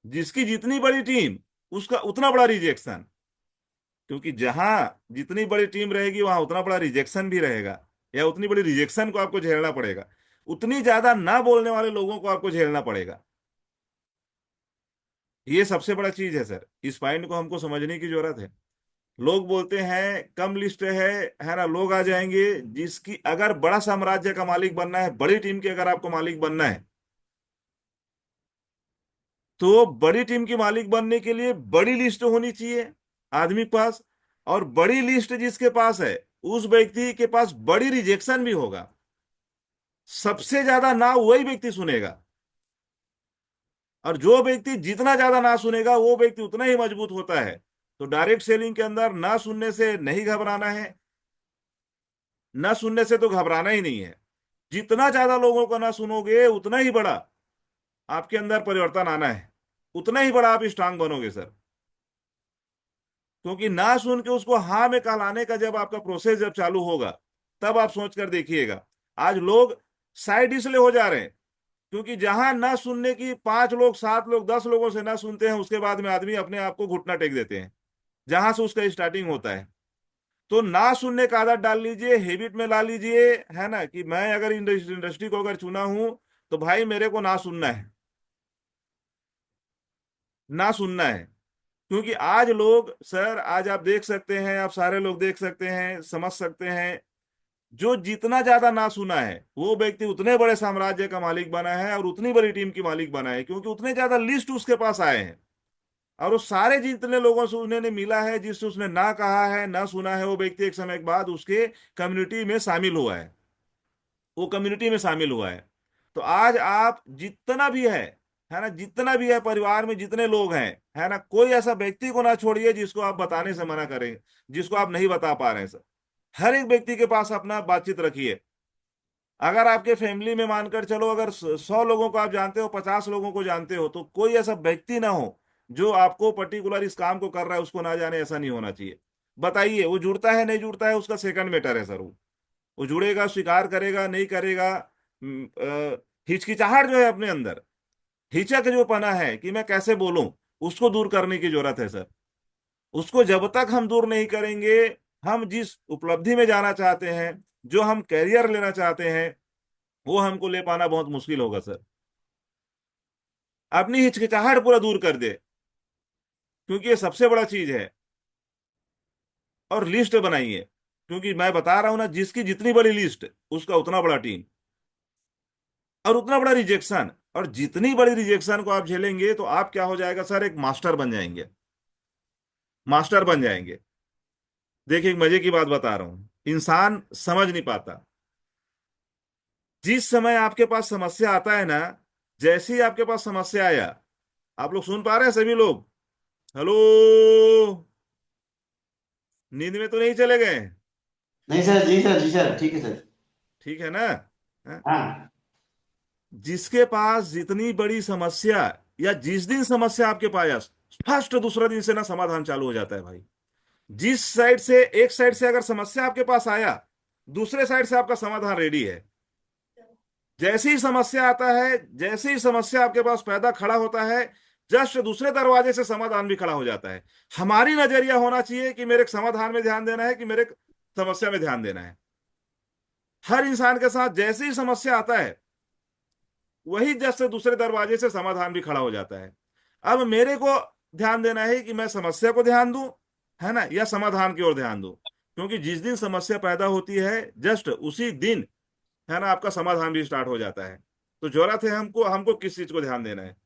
जिसकी जितनी बड़ी टीम, उसका उतना बड़ा रिजेक्शन। क्योंकि जहां जितनी बड़ी टीम रहेगी वहां उतना बड़ा रिजेक्शन भी रहेगा, या उतनी बड़ी रिजेक्शन को आपको झेलना पड़ेगा, उतनी ज्यादा ना बोलने वाले लोगों को आपको झेलना पड़ेगा। ये सबसे बड़ा चीज है सर, इस पॉइंट को हमको समझने की जरूरत है। लोग बोलते हैं कम लिस्ट है ना, लोग आ जाएंगे। जिसकी अगर बड़ा साम्राज्य का मालिक बनना है, बड़ी टीम के अगर आपको मालिक बनना है, तो बड़ी टीम की मालिक बनने के लिए बड़ी लिस्ट होनी चाहिए आदमी के पास। और बड़ी लिस्ट जिसके पास है, उस व्यक्ति के पास बड़ी रिजेक्शन भी होगा। सबसे ज्यादा ना वही व्यक्ति सुनेगा, और जो व्यक्ति जितना ज्यादा ना सुनेगा वो व्यक्ति उतना ही मजबूत होता है। तो डायरेक्ट सेलिंग के अंदर ना सुनने से नहीं घबराना है, ना सुनने से तो घबराना ही नहीं है। जितना ज्यादा लोगों को ना सुनोगे, उतना ही बड़ा आपके अंदर परिवर्तन आना है, उतना ही बड़ा आप स्ट्रांग बनोगे सर। क्योंकि ना सुन के उसको हाँ में कहलाने का जब आपका प्रोसेस जब चालू होगा, तब आप सोच कर देखिएगा। आज लोग साइड इसलिए हो जा रहे हैं क्योंकि जहां ना सुनने की 5 लोग 7 लोग 10 लोगों से ना सुनते हैं, उसके बाद में आदमी अपने आप को घुटना टेक देते हैं, जहां से उसका स्टार्टिंग होता है। तो ना सुनने का आदत डाल लीजिए, हैबिट में ला लीजिए, है ना, कि मैं अगर इंडस्ट्री को अगर चुना हूं, तो भाई मेरे को ना सुनना है, ना सुनना है। क्योंकि आज लोग सर, आज आप देख सकते हैं, आप सारे लोग देख सकते हैं, समझ सकते हैं, जो जितना ज्यादा ना सुना है वो व्यक्ति उतने बड़े साम्राज्य का मालिक बना है और उतनी बड़ी टीम की मालिक बना है, क्योंकि उतने ज्यादा लिस्ट उसके पास आए हैं। और वो सारे जितने लोगों से उन्हें मिला है, जिससे उसने ना कहा है, ना सुना है, वो व्यक्ति एक समय के बाद उसके कम्युनिटी में शामिल हुआ है, वो कम्युनिटी में शामिल हुआ है। तो आज आप जितना भी है ना, जितना भी है परिवार में जितने लोग हैं, है ना, कोई ऐसा व्यक्ति को ना छोड़िए जिसको आप बताने से मना करें, जिसको आप नहीं बता पा रहे हैं सर। हर एक व्यक्ति के पास अपना बातचीत रखिए। अगर आपके फैमिली में मानकर चलो, अगर 100 लोगों को आप जानते हो, 50 लोगों को जानते हो, तो कोई ऐसा व्यक्ति ना हो जो आपको पर्टिकुलर इस काम को कर रहा है उसको ना जाने, ऐसा नहीं होना चाहिए। बताइए, वो जुड़ता है नहीं जुड़ता है उसका सेकंड मैटर है सर। वो जुड़ेगा, स्वीकार करेगा नहीं करेगा। हिचकिचाहट जो है अपने अंदर, हिचक जो पना है कि मैं कैसे बोलूं, उसको दूर करने की जरूरत है सर। उसको जब तक हम दूर नहीं करेंगे, हम जिस उपलब्धि में जाना चाहते हैं, जो हम कैरियर लेना चाहते हैं, वो हमको ले पाना बहुत मुश्किल होगा सर। अपनी हिचकिचाहट पूरा दूर कर दे, क्योंकि ये सबसे बड़ा चीज है। और लिस्ट बनाइए, क्योंकि मैं बता रहा हूं ना, जिसकी जितनी बड़ी लिस्ट, उसका उतना बड़ा टीम और उतना बड़ा रिजेक्शन। और जितनी बड़ी रिजेक्शन को आप झेलेंगे, तो आप क्या हो जाएगा सर, एक मास्टर बन जाएंगे, मास्टर बन जाएंगे। देखिए, एक मजे की बात बता रहा हूं, इंसान समझ नहीं पाता। जिस समय आपके पास समस्या आता है ना, जैसे ही आपके पास समस्या आया, आप लोग सुन पा रहे हैं सभी लोग? हेलो, नींद में तो नहीं चले गए? नहीं सर, जी सर, जी सर, ठीक है सर। ठीक है ना? हाँ? हाँ। जिसके पास जितनी बड़ी समस्या, या जिस दिन समस्या आपके पास, फर्स्ट दूसरा दिन से ना समाधान चालू हो जाता है भाई। जिस साइड से, एक साइड से अगर समस्या आपके पास आया, दूसरे साइड से आपका समाधान रेडी है। जैसे ही समस्या आता है, जैसे ही समस्या आपके पास पैदा खड़ा होता है, जस्ट दूसरे दरवाजे से समाधान भी खड़ा हो जाता है। हमारी नजरिया होना चाहिए कि मेरे समाधान में ध्यान देना है कि मेरे समस्या में ध्यान देना है। हर इंसान के साथ जैसे ही समस्या आता है, वही जस्ट दूसरे दरवाजे से समाधान भी खड़ा हो जाता है। अब मेरे को ध्यान देना है कि मैं समस्या को ध्यान दूं, है ना, या समाधान की ओर ध्यान दूं। क्योंकि जिस दिन समस्या पैदा होती है, जस्ट उसी दिन, है ना, आपका समाधान भी स्टार्ट हो जाता है। तो जरूरत है हमको हमको किस चीज को ध्यान देना है।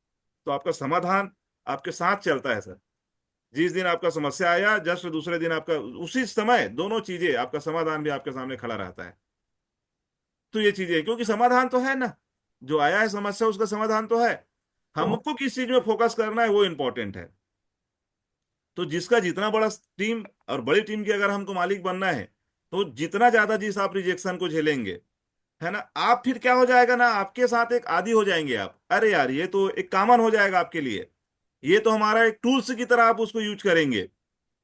तो आपका समाधान आपके साथ चलता है सर। जिस दिन आपका समस्या आया, जस्ट दूसरे दिन आपका, उसी समय दोनों चीजें, आपका समाधान भी आपके सामने खड़ा रहता है। तो ये चीजें, क्योंकि समाधान तो है ना, जो आया है समस्या उसका समाधान तो है। हमको किस चीज में फोकस करना है वो इंपॉर्टेंट है। तो जिसका जितना बड़ा टीम, और बड़ी टीम की अगर हमको मालिक बनना है, तो जितना ज्यादा जिस आप रिजेक्शन को झेलेंगे, है ना, आप फिर क्या हो जाएगा ना, आपके साथ एक आदी हो जाएंगे आप। अरे यार, ये तो एक कॉमन हो जाएगा आपके लिए। ये तो हमारा एक टूल्स की तरह आप उसको यूज करेंगे।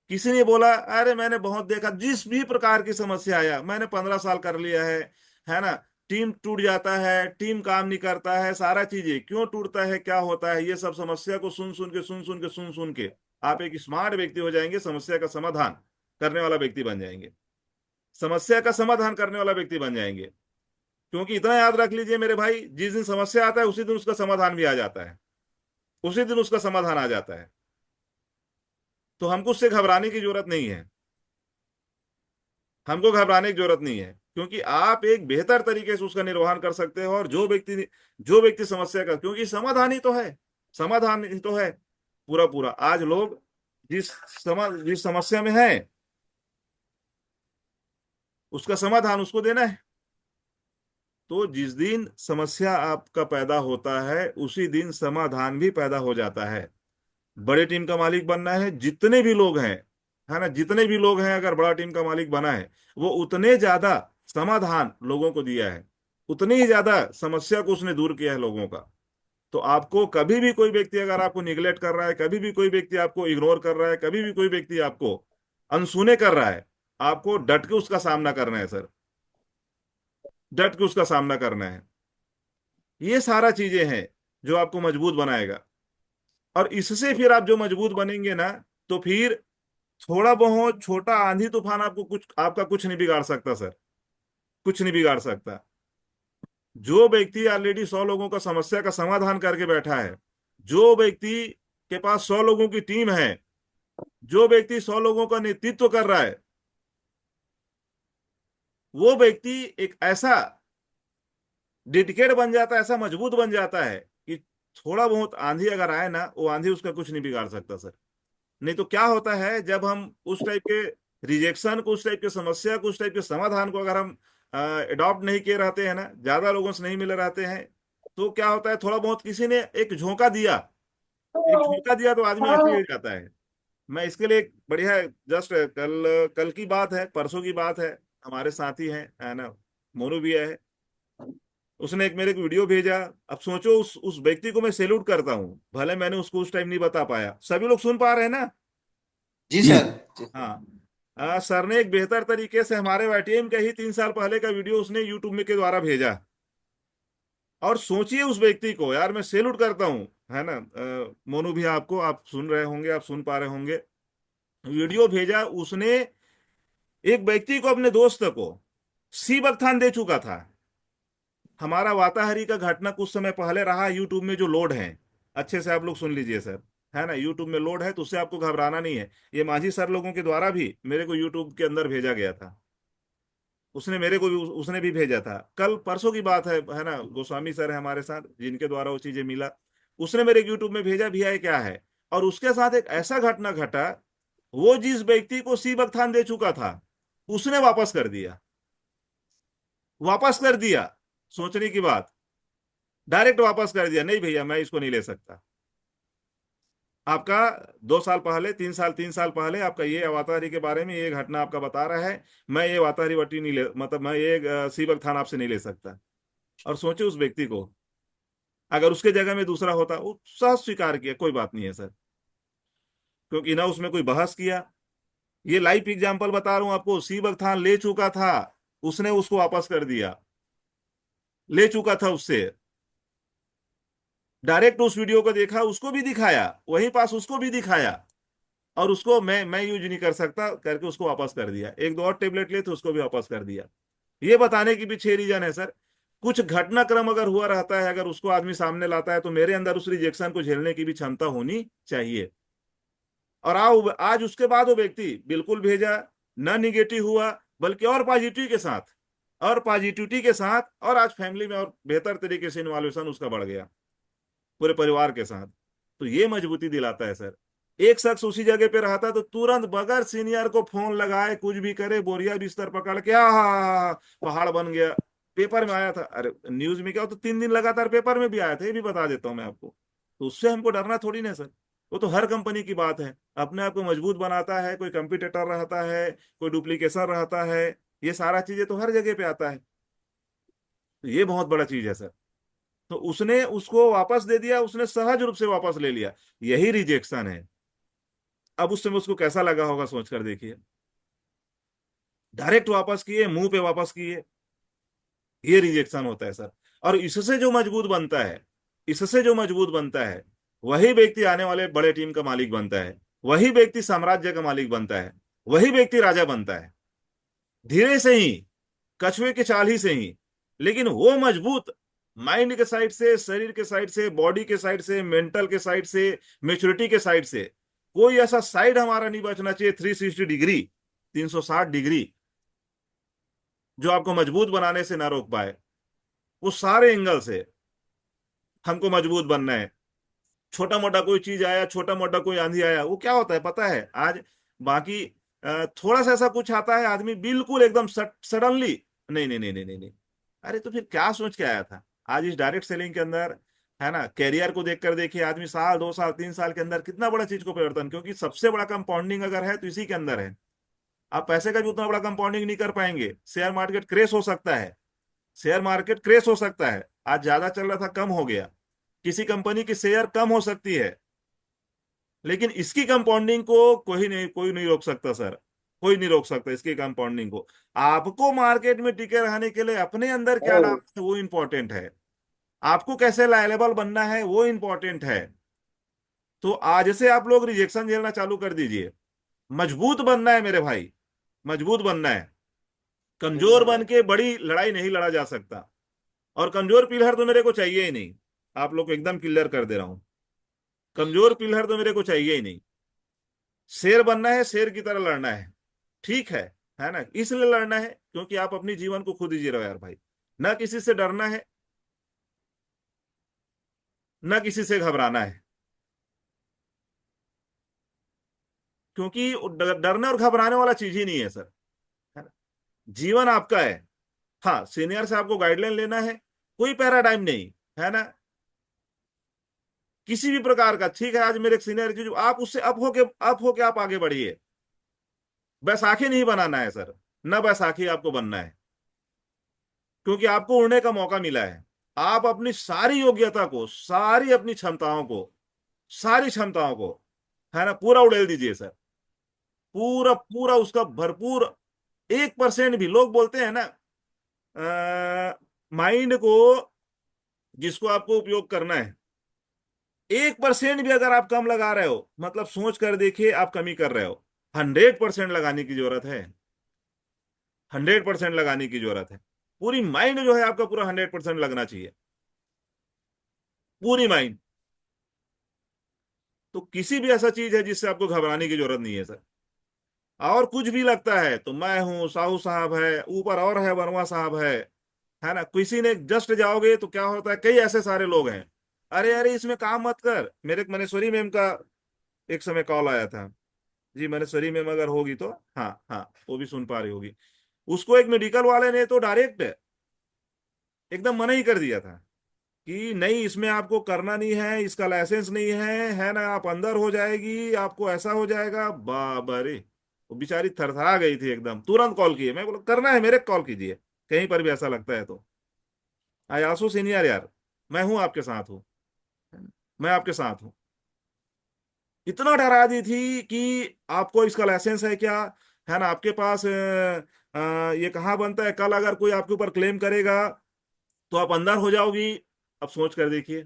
किसी ने बोला, अरे मैंने बहुत देखा, जिस भी प्रकार की समस्या आया, मैंने 15 साल कर लिया है ना, टीम टूट जाता है, टीम काम नहीं करता है, सारा चीजें क्यों टूटता है, क्या होता है, ये सब समस्या को सुन सुन के आप एक स्मार्ट व्यक्ति हो जाएंगे, समस्या का समाधान करने वाला व्यक्ति बन जाएंगे, समस्या का समाधान करने वाला व्यक्ति बन जाएंगे। क्योंकि इतना याद रख लीजिए मेरे भाई, जिस दिन समस्या आता है उसी दिन उसका समाधान भी आ जाता है, उसी दिन उसका समाधान आ जाता है। तो हमको उससे घबराने की जरूरत नहीं है, हमको घबराने की जरूरत नहीं है, क्योंकि आप एक बेहतर तरीके से उसका निर्वहन कर सकते हो। और जो व्यक्ति समस्या का, क्योंकि समाधान ही तो है, समाधान ही तो है पूरा पूरा। आज लोग जिस समस्या में है उसका समाधान उसको देना है। तो जिस दिन समस्या आपका पैदा होता है उसी दिन समाधान भी पैदा हो जाता है। बड़े टीम का मालिक बनना है, जितने भी लोग हैं, है ना, जितने भी लोग हैं, अगर बड़ा टीम का मालिक बना है वो उतने ज्यादा समाधान लोगों को दिया है, उतनी ही ज्यादा समस्या को उसने दूर किया है लोगों का। तो आपको कभी भी कोई व्यक्ति अगर आपको निगलेक्ट कर रहा है, कभी भी कोई व्यक्ति आपको इग्नोर कर रहा है, कभी भी कोई व्यक्ति आपको अनसुने कर रहा है, आपको डट के उसका सामना करना है सर, डट के उसका सामना करना है। ये सारा चीजें हैं जो आपको मजबूत बनाएगा। और इससे फिर आप जो मजबूत बनेंगे ना, तो फिर थोड़ा बहुत छोटा आंधी तूफान आपका कुछ नहीं बिगाड़ सकता सर, कुछ नहीं बिगाड़ सकता। जो व्यक्ति ऑलरेडी 100 लोगों का समस्या का समाधान करके बैठा है, जो व्यक्ति के पास 100 लोगों की टीम है, जो व्यक्ति 100 लोगों का नेतृत्व कर रहा है, वो व्यक्ति एक ऐसा डेडिकेट बन जाता है, ऐसा मजबूत बन जाता है कि थोड़ा बहुत आंधी अगर आए ना, वो आंधी उसका कुछ नहीं बिगाड़ सकता सर। नहीं तो क्या होता है, जब हम उस टाइप के रिजेक्शन को, उस टाइप के समस्या को, उस टाइप के समाधान को अगर हम अडॉप्ट नहीं किए रहते हैं ना, ज्यादा लोगों से नहीं मिले रहते हैं, तो क्या होता है, थोड़ा बहुत किसी ने एक झोंका दिया, एक झोंका दिया तो आदमी ऐसे ही हो जाता है। मैं इसके लिए एक बढ़िया, जस्ट कल कल की बात है, परसों की बात है, हमारे साथी हैं, है ना, मोनू भी है, उसने एक मेरे को वीडियो भेजा। अब सोचो, उस व्यक्ति को मैं सैल्यूट करता हूँ, भले मैंने उसको उस टाइम नहीं बता पाया, सभी लोग सुन पा रहे हैं ना। जी सर। हाँ, सर ने एक बेहतर तरीके से हमारे वाईटीएम के ही 3 साल पहले का वीडियो उसने यूट्यूब में के द्वारा भेजा। और सोचिए उस व्यक्ति को, यार मैं सैल्यूट करता हूँ, है ना। मोनू भी, आपको, आप सुन रहे होंगे, आप सुन पा रहे होंगे, वीडियो भेजा उसने एक व्यक्ति को, अपने दोस्त को सी बकथान दे चुका था। हमारा वाताहरी का घटना कुछ समय पहले रहा, यूट्यूब में जो लोड है, अच्छे से आप लोग सुन लीजिए सर, है ना, यूट्यूब में लोड है, तो उससे आपको घबराना नहीं है। ये माझी सर लोगों के द्वारा भी मेरे को यूट्यूब के अंदर भेजा गया था, उसने मेरे को भी उसने भी भेजा था, कल परसों की बात है ना। गोस्वामी सर है हमारे साथ, जिनके द्वारा वो चीजें मिला, उसने मेरे यूट्यूब में भेजा भी है क्या है। और उसके साथ एक ऐसा घटना घटा, वो जिस व्यक्ति को सी बकथान दे चुका था उसने वापस कर दिया, वापस कर दिया। सोचने की बात, डायरेक्ट वापस कर दिया, नहीं भैया मैं इसको नहीं ले सकता। आपका 2 साल पहले, 3 साल पहले आपका ये अवतारी के बारे में ये घटना आपका बता रहा है, मैं ये अवतारी वटी नहीं ले, मतलब मैं ये सीबक थाना आपसे नहीं ले सकता। और सोचे उस व्यक्ति को, अगर उसके जगह में दूसरा होता, वो सहज स्वीकार किया, कोई बात नहीं है सर, क्योंकि ना उसमें कोई बहस किया। ये लाइव एग्जाम्पल बता रहा हूं आपको, सीबक थान ले चुका था, उसने उसको वापस कर दिया, ले चुका था उससे। डायरेक्ट उस वीडियो को देखा, उसको भी दिखाया, वहीं पास उसको भी दिखाया, और उसको मैं यूज नहीं कर सकता करके उसको वापस कर दिया। एक दो और टेबलेट लिए तो उसको भी वापस कर दिया। ये बताने की भी 6 रीजन है सर। कुछ घटनाक्रम अगर हुआ रहता है, अगर उसको आदमी सामने लाता है, तो मेरे अंदर उस रिजेक्शन को झेलने की भी क्षमता होनी चाहिए। और आओ, आज उसके बाद वो व्यक्ति बिल्कुल भेजा, न निगेटिव हुआ, बल्कि और पॉजिटिव के साथ, और पॉजिटिविटी के साथ, और आज फैमिली में और बेहतर तरीके से इन्वॉल्वेशन उसका बढ़ गया, पूरे परिवार के साथ। तो ये मजबूती दिलाता है सर। एक शख्स उसी जगह पे रहता तो तुरंत बगैर सीनियर को फोन लगाए, कुछ भी करे, बोरिया बिस्तर पकड़ के पहाड़ बन गया। पेपर में आया था, अरे न्यूज में क्या हो, तो 3 दिन लगातार पेपर में भी आया था, ये भी बता देता हूं मैं आपको। तो उससे हमको डरना थोड़ी ना सर। वो तो हर कंपनी की बात है, अपने आप को मजबूत बनाता है, कोई कंपटीटर रहता है, कोई डुप्लीकेशन रहता है, ये सारा चीजें तो हर जगह पे आता है। तो ये बहुत बड़ा चीज है सर। तो उसने उसको वापस दे दिया, उसने सहज रूप से वापस ले लिया, यही रिजेक्शन है। अब उस समय उसको कैसा लगा होगा, सोच कर देखिए। डायरेक्ट वापस किए, मुंह पे वापस किए, ये रिजेक्शन होता है सर। और इससे जो मजबूत बनता है, इससे जो मजबूत बनता है, वही व्यक्ति आने वाले बड़े टीम का मालिक बनता है, वही व्यक्ति साम्राज्य का मालिक बनता है, वही व्यक्ति राजा बनता है। धीरे से ही, कछुए की चाल ही से ही। लेकिन वो मजबूत माइंड के साइड से, शरीर के साइड से, बॉडी के साइड से, मेंटल के साइड से, मेच्योरिटी के साइड से, कोई ऐसा साइड हमारा नहीं बचना चाहिए 360 डिग्री, 360 डिग्री, जो आपको मजबूत बनाने से ना रोक पाए। वो सारे एंगल से हमको मजबूत बनना है। छोटा मोटा कोई चीज आया, छोटा मोटा कोई आंधी आया, वो क्या होता है पता है आज? बाकी थोड़ा सा ऐसा कुछ आता है, आदमी बिल्कुल एकदम सडनली, नहीं नहीं नहीं नहीं नहीं नहीं, अरे तो फिर क्या सोच के आया था? आज इस डायरेक्ट सेलिंग के अंदर, है ना, कैरियर को देख कर देखिए, आदमी साल 2 साल 3 साल के अंदर कितना बड़ा चीज को परिवर्तन, क्योंकि सबसे बड़ा कंपाउंडिंग अगर है तो इसी के अंदर है। आप पैसे का भी उतना बड़ा कंपाउंडिंग नहीं कर पाएंगे। शेयर मार्केट क्रेश हो सकता है, शेयर मार्केट क्रेश हो सकता है, आज ज्यादा चल रहा था कम हो गया, किसी कंपनी की शेयर कम हो सकती है, लेकिन इसकी कंपाउंडिंग को कोई नहीं रोक सकता सर। कोई नहीं रोक सकता इसकी कंपाउंडिंग को। आपको मार्केट में टिके रहने के लिए अपने अंदर क्या ओ, डालना है वो इंपॉर्टेंट है। आपको कैसे लायलेबल बनना है वो इंपॉर्टेंट है। तो आज से आप लोग रिजेक्शन झेलना चालू कर दीजिए। मजबूत बनना है मेरे भाई, मजबूत बनना है। कमजोर बन के बड़ी लड़ाई नहीं लड़ा जा सकता। और कमजोर पिलर तो मेरे को चाहिए ही नहीं। आप लोग को एकदम क्लियर कर दे रहा हूं, कमजोर पिलर तो मेरे को चाहिए ही नहीं। शेर बनना है, शेर की तरह लड़ना है, ठीक है ना? इसलिए लड़ना है क्योंकि आप अपनी जीवन को खुद ही जी रहे हो यार भाई। ना किसी से डरना है, ना किसी से घबराना है, क्योंकि डरने और घबराने वाला चीज ही नहीं है सर, है ना? जीवन आपका है। हाँ, सीनियर से आपको गाइडलाइन लेना है, कोई पैराडाइम नहीं, है ना, किसी भी प्रकार का, ठीक है? आज मेरे सीनियर जो आप उससे अप होके आप आगे बढ़िए। बैसाखी नहीं बनाना है सर, न बैसाखी आपको बनना है, क्योंकि आपको उड़ने का मौका मिला है। आप अपनी सारी योग्यता को, सारी अपनी क्षमताओं को, सारी क्षमताओं को, है ना, पूरा उड़ेल दीजिए सर। पूरा पूरा उसका भरपूर, 1% भी, लोग बोलते हैं ना, माइंड को जिसको आपको उपयोग करना है, 1% भी अगर आप कम लगा रहे हो, मतलब सोच कर देखिए आप कमी कर रहे हो। 100% लगाने की जरूरत है, 100% लगाने की जरूरत है। पूरी माइंड जो है आपका, पूरा 100% लगना चाहिए, पूरी माइंड। तो किसी भी ऐसा चीज है जिससे आपको घबराने की जरूरत नहीं है सर। और कुछ भी लगता है तो मैं हूं, साहू साहब है, ऊपर और है, वर्मा साहब है ना, किसी ने जस्ट जाओगे तो क्या होता है, कई ऐसे सारे लोग हैं, अरे अरे इसमें काम मत कर। मेरे मनेश्वरी मैम का एक समय कॉल आया था, जी मनेश्वरी मैम अगर होगी तो, हाँ हाँ, वो भी सुन पा रही होगी। उसको एक मेडिकल वाले ने तो डायरेक्ट एकदम मना ही कर दिया था कि नहीं, इसमें आपको करना नहीं है, इसका लाइसेंस नहीं है ना, आप अंदर हो जाएगी, आपको ऐसा हो जाएगा। बाबा रे, वो बेचारी थरथरा गई थी एकदम, तुरंत कॉल किए। मैं बोला करना है मेरे कॉल कीजिए, कहीं पर भी ऐसा लगता है तो। आई आल्सो सीनियर यार, मैं हूं आपके साथ हूँ, मैं आपके साथ हूँ। इतना डरा दी थी कि आपको इसका लाइसेंस है क्या, है ना, आपके पास ये कहाँ बनता है, कल अगर कोई आपके ऊपर क्लेम करेगा तो आप अंदर हो जाओगी। अब सोच कर देखिए।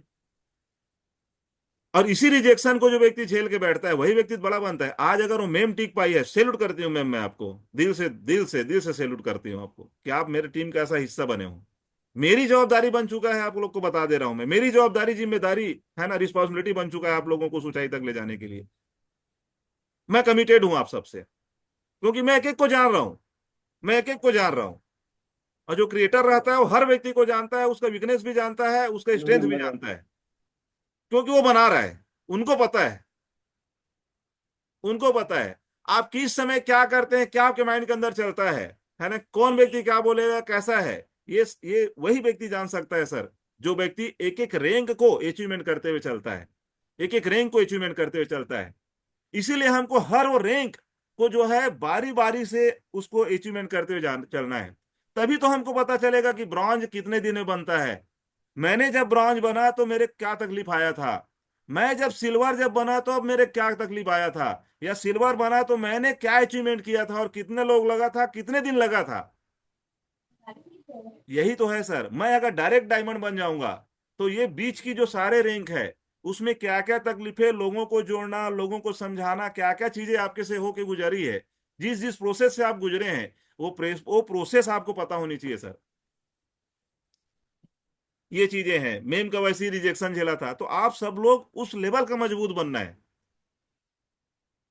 और इसी रिजेक्शन को जो व्यक्ति झेल के बैठता है वही व्यक्ति बड़ा बनता है। आज अगर वो मेम टिक पाई है, सैल्यूट करती हूँ मैम, मैं आपको दिल से दिल से दिल से सैल्यूट करती हूँ आपको कि आप मेरे टीम का ऐसा हिस्सा बने हो। मेरी जवाबदारी बन चुका है, आप लोग को बता दे रहा हूं मैं, मेरी जवाबदारी, जिम्मेदारी, है ना, रिस्पॉन्सिबिलिटी बन चुका है आप लोगों को ऊंचाई तक ले जाने के लिए। मैं कमिटेड हूं आप सबसे, क्योंकि मैं एक एक को जान रहा हूं, मैं एक एक को जान रहा हूं। और जो क्रिएटर रहता है वो हर व्यक्ति को जानता है, उसका वीकनेस भी जानता है, उसका स्ट्रेंथ भी जानता है, क्योंकि वो बना रहा है। उनको पता है, उनको पता है आप किस समय क्या करते हैं, क्या आपके माइंड के अंदर चलता है ना, कौन व्यक्ति क्या बोलेगा, कैसा है। ये वही व्यक्ति जान सकता है सर, जो व्यक्ति एक एक रैंक को अचीवमेंट करते हुए चलता है, एक एक रैंक को अचीवमेंट करते हुए चलता है। इसीलिए हमको हर वो रैंक को जो है बारी बारी से उसको अचीवमेंट करते हुए चलना है। तभी तो हमको पता चलेगा कि ब्रॉन्ज कितने दिन में बनता है। मैंने जब ब्रॉन्ज बना तो मेरे क्या तकलीफ आया था, मैं जब सिल्वर जब बना तो अब मेरे क्या तकलीफ आया था, या सिल्वर बना तो मैंने क्या अचीवमेंट किया था, और कितने लोग लगा था, कितने दिन लगा था। यही तो है सर। मैं अगर डायरेक्ट डायमंड बन जाऊंगा तो ये बीच की जो सारे रैंक है उसमें क्या क्या तकलीफें, लोगों को जोड़ना, लोगों को समझाना, क्या क्या चीजें आपके से होके गुजरी है, जिस जिस प्रोसेस से आप गुजरे हैं, वो प्रोसेस आपको पता होनी चाहिए सर। ये चीजें हैं। मेम का वैसे ही रिजेक्शन झेला था, तो आप सब लोग उस लेवल का मजबूत बनना है।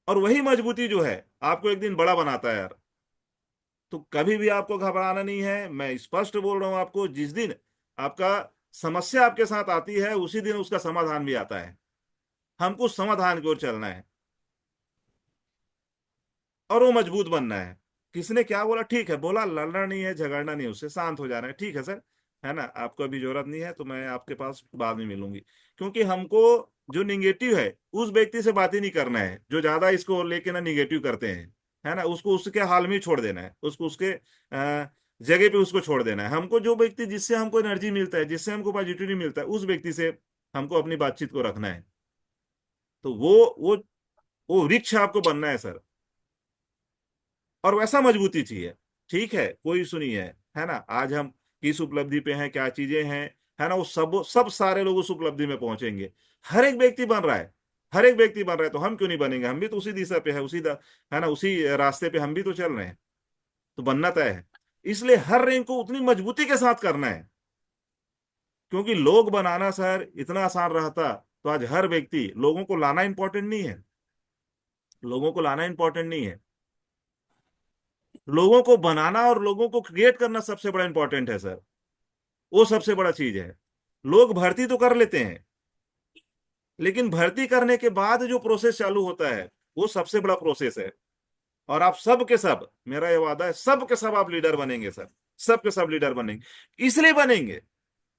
और वही मजबूती जो है आपको एक दिन बड़ा बनाता है यार। तो कभी भी आपको घबराना नहीं है, मैं स्पष्ट बोल रहा हूं आपको। जिस दिन आपका समस्या आपके साथ आती है उसी दिन उसका समाधान भी आता है। हमको समाधान की ओर चलना है और वो मजबूत बनना है। किसने क्या बोला, ठीक है बोला, लड़ना नहीं है, झगड़ना नहीं है, उससे शांत हो जाना है, ठीक है सर, है ना, आपको अभी जरूरत नहीं है तो मैं आपके पास बाद में मिलूंगी। क्योंकि हमको जो निगेटिव है उस व्यक्ति से बात ही नहीं करना है, जो ज्यादा इसको लेके ना निगेटिव करते हैं, है ना, उसको उसके हाल में ही छोड़ देना है, उसको उसके जगह पे उसको छोड़ देना है। हमको जो व्यक्ति जिससे हमको एनर्जी मिलता है, जिससे हमको पॉजिटिविटी मिलता है, उस व्यक्ति से हमको अपनी बातचीत को रखना है। तो वो वृक्ष आपको बनना है सर। और वैसा मजबूती चाहिए। ठीक है, कोई इशू नहीं है ना। आज हम किस उपलब्धि पे हैं, क्या चीजें हैं, है ना, वो सब सब सारे लोग उस उपलब्धि में पहुंचेंगे। हर एक व्यक्ति बन रहा है, हर एक व्यक्ति बन रहा है, तो हम क्यों नहीं बनेंगे? हम भी तो उसी दिशा पे है, है ना, उसी रास्ते पे हम भी तो चल रहे हैं। तो बनना तय है। इसलिए हर रैंक को उतनी मजबूती के साथ करना है। क्योंकि लोग बनाना सर इतना आसान रहता तो आज हर व्यक्ति, लोगों को लाना इंपॉर्टेंट नहीं है, लोगों को लाना इंपॉर्टेंट नहीं है, लोगों को बनाना और लोगों को क्रिएट करना सबसे बड़ा इंपॉर्टेंट है सर। वो सबसे बड़ा चीज है। लोग भर्ती तो कर लेते हैं, लेकिन भर्ती करने के बाद जो प्रोसेस चालू होता है वो सबसे बड़ा प्रोसेस है। और आप सब के सब, मेरा ये वादा है, सब के सब आप लीडर बनेंगे सर। सब के सब लीडर बनेंगे। इसलिए बनेंगे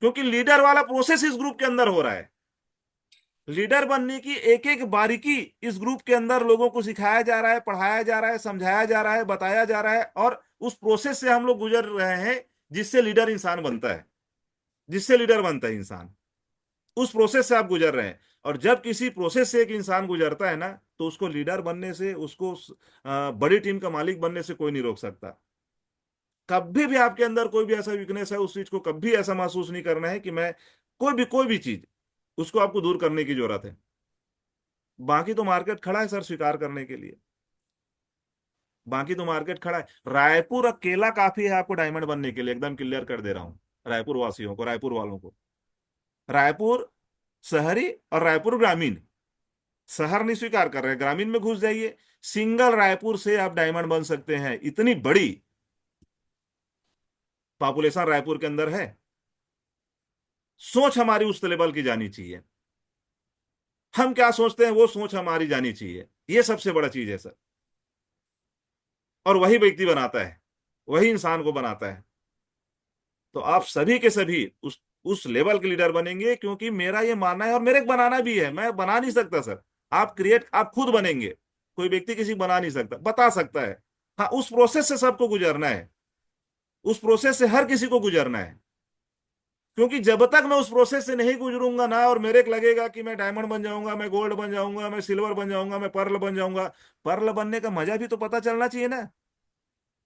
क्योंकि लीडर वाला प्रोसेस इस ग्रुप के अंदर हो रहा है। लीडर बनने की एक एक बारीकी इस ग्रुप के अंदर लोगों को सिखाया जा रहा है, पढ़ाया जा रहा है, समझाया जा रहा है, बताया जा रहा है, और उस प्रोसेस से हम लोग गुजर रहे हैं, जिससे लीडर इंसान बनता है, जिससे लीडर बनता है इंसान। उस प्रोसेस से आप गुजर रहे हैं। और जब किसी प्रोसेस से एक इंसान गुजरता है ना, तो उसको लीडर बनने से, उसको बड़ी टीम का मालिक बनने से कोई नहीं रोक सकता। कभी भी आपके अंदर कोई भी ऐसा वीकनेस है, उस चीज को कभी ऐसा महसूस नहीं करना है कि मैं, कोई भी चीज, उसको आपको दूर करने की जरूरत है। बाकी तो मार्केट खड़ा है सर स्वीकार करने के लिए। बाकी तो मार्केट खड़ा है। रायपुर अकेला काफी है आपको डायमंड बनने के लिए, एकदम क्लियर कर दे रहा हूं रायपुर वासियों को, रायपुर वालों को। रायपुर शहरी और रायपुर ग्रामीण, शहर नहीं स्वीकार कर रहे, ग्रामीण में घुस जाइए। सिंगल रायपुर से आप डायमंड बन सकते हैं। इतनी बड़ी पॉपुलेशन रायपुर के अंदर है। सोच हमारी उस लेवल की जानी चाहिए। हम क्या सोचते हैं वो सोच हमारी जानी चाहिए। ये सबसे बड़ा चीज है सर। और वही व्यक्ति बनाता है, वही इंसान को बनाता है। तो आप सभी के सभी उस लेवल के लीडर बनेंगे, क्योंकि मेरा ये मानना है, और मेरे को बनाना भी है। मैं बना नहीं सकता सर। आप खुद बनेंगे। कोई व्यक्ति किसी को बना नहीं सकता, बता सकता है। हाँ, उस प्रोसेस से सबको गुजरना है। उस प्रोसेस से हर किसी को गुजरना है। क्योंकि जब तक मैं उस प्रोसेस से नहीं गुजरूंगा ना, और मेरे को लगेगा कि मैं डायमंड बन जाऊंगा, मैं गोल्ड बन जाऊंगा, मैं सिल्वर बन जाऊंगा, मैं पर्ल बन जाऊंगा, पर्ल बनने का मजा भी तो पता चलना चाहिए ना।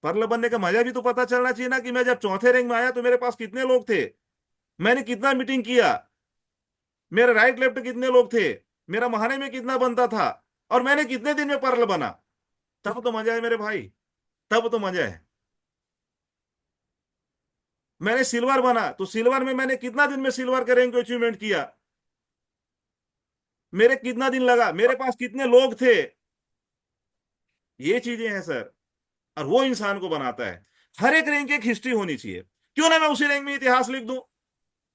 पर्ल बनने का मजा भी तो पता चलना चाहिए ना, कि मैं जब चौथे रैंक में आया तो मेरे पास कितने लोग थे, मैंने कितना मीटिंग किया, मेरे राइट लेफ्ट कितने लोग थे, मेरा महीने में कितना बनता था, और मैंने कितने दिन में पर्ल बना। तब तो मजा है मेरे भाई, तब तो मजा है। मैंने सिल्वर बना तो सिल्वर में मैंने कितना दिन में सिल्वर के रैंक को अचीवमेंट किया, मेरे कितना दिन लगा, मेरे पास कितने लोग थे। ये चीजें हैं सर। और वो इंसान को बनाता है। हर एक रैंक की एक हिस्ट्री होनी चाहिए। क्यों ना मैं उसी रैंक में इतिहास लिख दूं?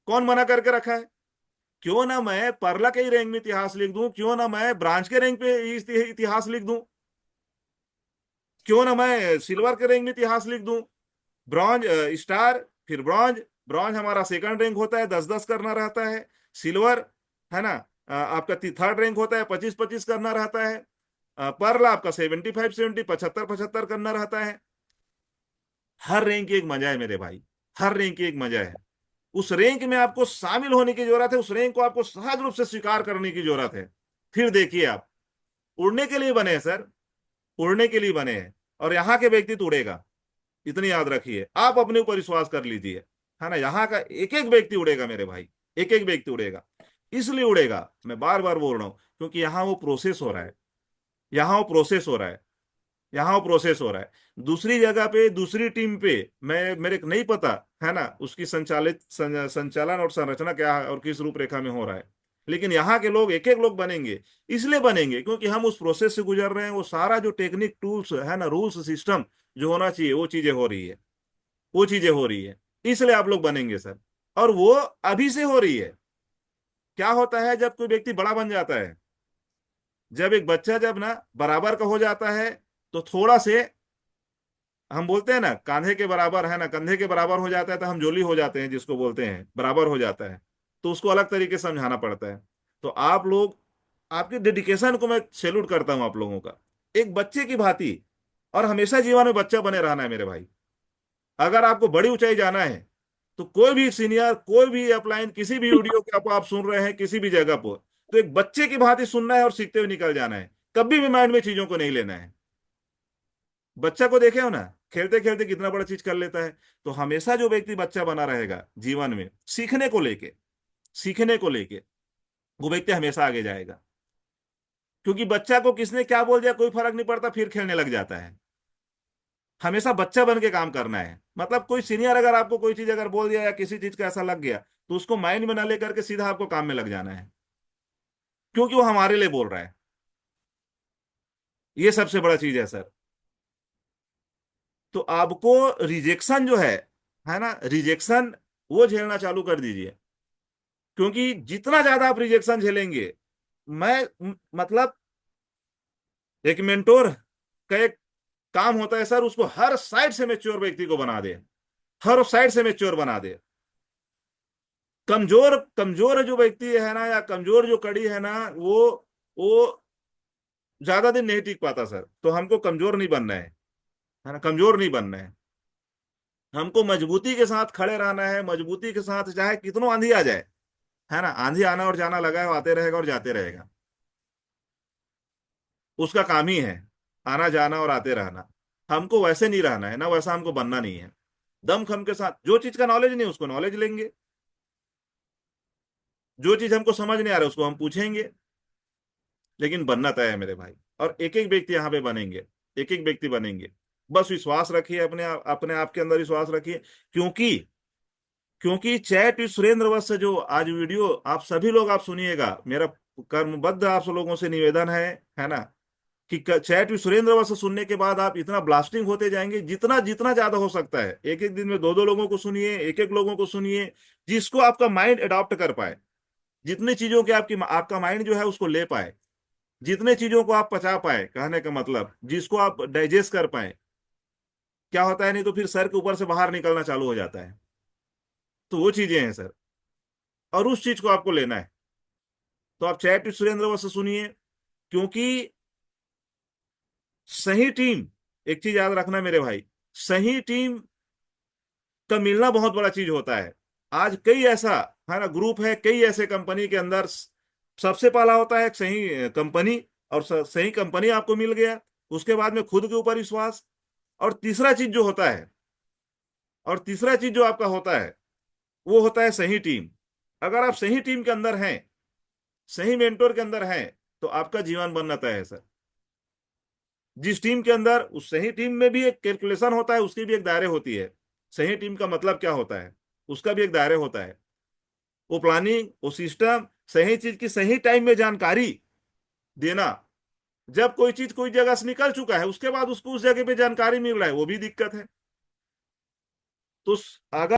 कौन मना करके रखा है? क्यों ना मैं परला के ही रैंक में इतिहास लिख दूं? क्यों ना मैं ब्रांच के रैंक पे इतिहास लिख दूं? क्यों ना मैं सिल्वर के रैंक में इतिहास लिख दूं? ब्रॉन्ज, स्टार, फिर ब्रॉन्ज। ब्रॉन्ज हमारा सेकंड रैंक होता है, 10-10 करना रहता है। सिल्वर, है ना, आपका थर्ड रैंक होता है, 25-25 करना रहता है। पर्ल आपका 75-70, 75-75 करना रहता है। हर रैंक की एक मजा है मेरे भाई। हर रैंक की एक मजा है। उस रैंक में आपको शामिल होने की जरूरत है, उस रैंक को आपको सहज रूप से स्वीकार करने की जरूरत है। फिर देखिए आप, उड़ने के लिए बने हैं सर, उड़ने के लिए बने हैं। और यहाँ के व्यक्ति तो उड़ेगा। इतनी याद रखिए, आप अपने ऊपर विश्वास कर लीजिए, है ना। यहाँ का एक एक व्यक्ति उड़ेगा मेरे भाई, एक एक व्यक्ति उड़ेगा। इसलिए उड़ेगा, मैं बार बार बोल रहा हूं, क्योंकि यहाँ वो प्रोसेस हो रहा है, यहाँ वो प्रोसेस हो रहा है, यहाँ वो प्रोसेस हो रहा है। दूसरी जगह पे, दूसरी टीम पे, मैं मेरे को नहीं पता, है ना, उसकी संचालन और संरचना क्या है और किस रूपरेखा में हो रहा है। लेकिन यहाँ के लोग एक एक लोग बनेंगे, इसलिए बनेंगे क्योंकि हम उस प्रोसेस से गुजर रहे हैं। वो सारा जो टेक्निक, टूल्स है ना, रूल्स, सिस्टम जो होना चाहिए, वो चीजें हो रही है, वो चीजें हो रही है। इसलिए आप लोग बनेंगे सर। और वो अभी से हो रही है। क्या होता है जब कोई व्यक्ति बड़ा बन जाता है, जब एक बच्चा जब ना बराबर का हो जाता है, तो थोड़ा से, हम बोलते हैं ना कांधे के बराबर, है ना, कंधे के बराबर हो जाता है तो हम जोली हो जाते हैं, जिसको बोलते हैं बराबर हो जाता है, तो उसको अलग तरीके से समझाना पड़ता है। तो आप लोग, आपकी डेडिकेशन को मैं सैल्यूट करता हूं आप लोगों का, एक बच्चे की भांति। और हमेशा जीवन में बच्चा बने रहना है मेरे भाई। अगर आपको बड़ी ऊंचाई जाना है, तो कोई भी सीनियर, कोई भी अपलाइन, किसी भी वीडियो के आप सुन रहे हैं किसी भी जगह पर, तो एक बच्चे की भांति सुनना है और सीखते हुए निकल जाना है। कभी भी माइंड में चीजों को नहीं लेना है। बच्चा को देखे हो ना, खेलते खेलते कितना बड़ा चीज कर लेता है। तो हमेशा जो व्यक्ति बच्चा बना रहेगा जीवन में, सीखने को लेके, सीखने को लेके, वो व्यक्ति हमेशा आगे जाएगा। क्योंकि बच्चा को किसने क्या बोल दिया कोई फर्क नहीं पड़ता, फिर खेलने लग जाता है। हमेशा बच्चा बन के काम करना है। मतलब कोई सीनियर अगर आपको कोई चीज अगर बोल दिया या किसी चीज का ऐसा लग गया, तो उसको माइंड में ना लेकर के सीधा आपको काम में लग जाना है, क्योंकि वो हमारे लिए बोल रहा है। ये सबसे बड़ा चीज है सर। तो आपको रिजेक्शन जो है ना, रिजेक्शन वो झेलना चालू कर दीजिए। क्योंकि जितना ज्यादा आप रिजेक्शन झेलेंगे, मैं मतलब, एक मेंटोर का एक काम होता है सर, उसको हर साइड से मैच्योर व्यक्ति को बना दे, हर साइड से मैच्योर बना दे। कमजोर कमजोर जो व्यक्ति है ना, या कमजोर जो कड़ी है ना, वो ज्यादा दिन नहीं टिक पाता सर। तो हमको कमजोर नहीं बनना है ना, कमजोर नहीं बनना है। हमको मजबूती के साथ खड़े रहना है, मजबूती के साथ, चाहे कितनों आंधी आ जाए, है ना, आंधी आना और जाना लगा है, वो आते रहेगा और जाते रहेगा। उसका काम ही है आना जाना और आते रहना। हमको वैसे नहीं रहना है ना, वैसा हमको बनना नहीं है। दम खम के साथ, जो चीज का नॉलेज नहीं उसको नॉलेज लेंगे, जो चीज हमको समझ नहीं आ रहा उसको हम पूछेंगे। लेकिन बनना तय है मेरे भाई। और एक एक व्यक्ति यहाँ पे बनेंगे, एक एक व्यक्ति बनेंगे। बस विश्वास रखिए, अपने आप के अंदर विश्वास रखिए। क्योंकि क्योंकि चैट विद सुरेंद्र वत्स जो आज वीडियो आप सभी लोग आप सुनिएगा, मेरा कर्मबद्ध आप सब लोगों से निवेदन है ना, कि चैट विद सुरेंद्र वत्स सुनने के बाद आप इतना ब्लास्टिंग होते जाएंगे, जितना जितना ज्यादा हो सकता है। एक एक दिन में दो दो लोगों को सुनिए, एक एक लोगों को सुनिए, जिसको आपका माइंड अडॉप्ट कर पाए, जितनी चीजों के आपका माइंड जो है उसको ले पाए, जितने चीजों को आप पचा पाए, कहने का मतलब जिसको आप डाइजेस्ट कर पाए। क्या होता है, नहीं तो फिर सर के ऊपर से बाहर निकलना चालू हो जाता है। तो वो चीजें हैं सर, और उस चीज को आपको लेना है। तो आप चैट विद सुरेंद्र वत्स सुनिए। क्योंकि सही टीम, एक चीज याद रखना मेरे भाई, सही टीम का मिलना बहुत बड़ा चीज होता है। आज कई ऐसा, है ना, ग्रुप है, कई ऐसे कंपनी के अंदर, सबसे पहला होता है एक सही कंपनी, और सही कंपनी आपको मिल गया, उसके बाद में खुद के ऊपर विश्वास, और तीसरा चीज जो होता है, और तीसरा चीज जो आपका होता है, वो होता है सही टीम। अगर आप सही टीम के अंदर हैं, सही मेंटोर के अंदर हैं, तो आपका जीवन बनना तय है सर। जिस टीम के अंदर, उस सही टीम में भी एक कैलकुलेशन होता है, उसकी भी एक दायरे होती है। सही टीम का मतलब क्या होता है, उसका भी एक दायरे होता है। वो प्लानिंग, वो सिस्टम, सही चीज की सही टाइम में जानकारी देना। जब कोई चीज कोई जगह से निकल चुका है, उसके बाद उसको उस जगह पे जानकारी मिल रहा है, वो भी दिक्कत है। तो अगर